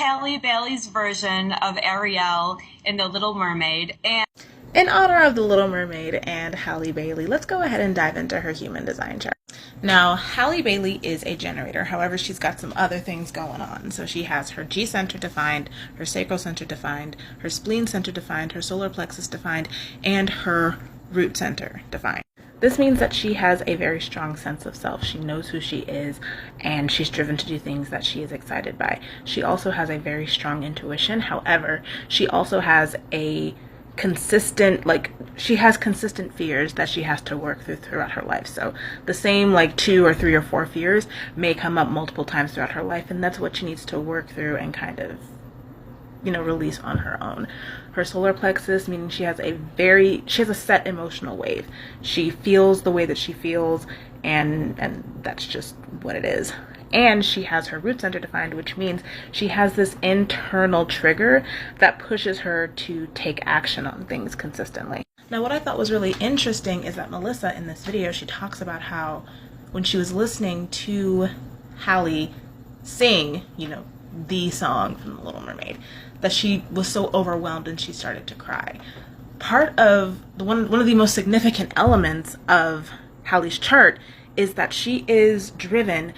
Halle Bailey's version of Ariel in The Little Mermaid. And in honor of The Little Mermaid and Halle Bailey, let's go ahead and dive into her human design chart. Now, Halle Bailey is a generator. However, she's got some other things going on. So she has her G center defined, her sacral center defined, her spleen center defined, her solar plexus defined, and her root center defined. This means that she has a very strong sense of self. She knows who she is, and she's driven to do things that she is excited by. She also has a very strong intuition. However, she also has a consistent, she has consistent fears that she has to work through throughout her life. So the same 2 or 3 or 4 fears may come up multiple times throughout her life, and that's what she needs to work through and kind of release on her own. Her solar plexus, meaning she has a set emotional wave. She feels the way that she feels, and that's just what it is. And she has her root center defined, which means she has this internal trigger that pushes her to take action on things consistently. Now, what I thought was really interesting is that Melissa, in this video, she talks about how when she was listening to Halle sing, the song from The Little Mermaid, that she was so overwhelmed and she started to cry. Part of one of the most significant elements of Halle's chart is that she is driven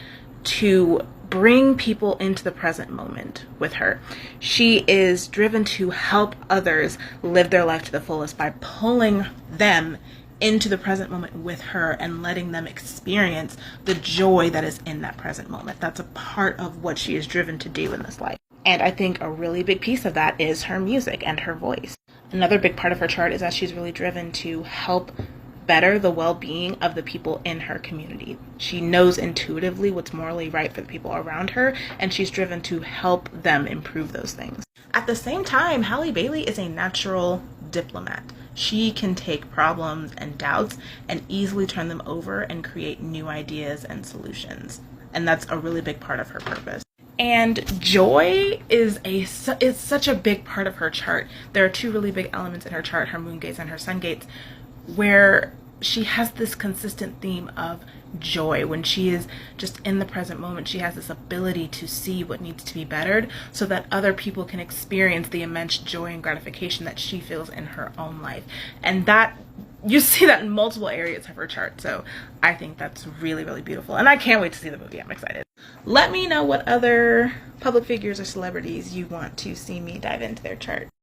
to bring people into the present moment with her. She is driven to help others live their life to the fullest by pulling them into the present moment with her and letting them experience the joy that is in that present moment. That's a part of what she is driven to do in this life. And I think a really big piece of that is her music and her voice. Another big part of her chart is that she's really driven to help better the well-being of the people in her community. She knows intuitively what's morally right for the people around her, and she's driven to help them improve those things. At the same time, Halle Bailey is a natural diplomat. She can take problems and doubts and easily turn them over and create new ideas and solutions. And that's a really big part of her purpose. And joy is such a big part of her chart. There are 2 really big elements in her chart, her moon gates and her sun gates, where she has this consistent theme of joy. When she is just in the present moment, she has this ability to see what needs to be bettered so that other people can experience the immense joy and gratification that she feels in her own life. And that, you see that in multiple areas of her chart. So I think that's really, really beautiful. And I can't wait to see the movie. I'm excited. Let me know what other public figures or celebrities you want to see me dive into their chart.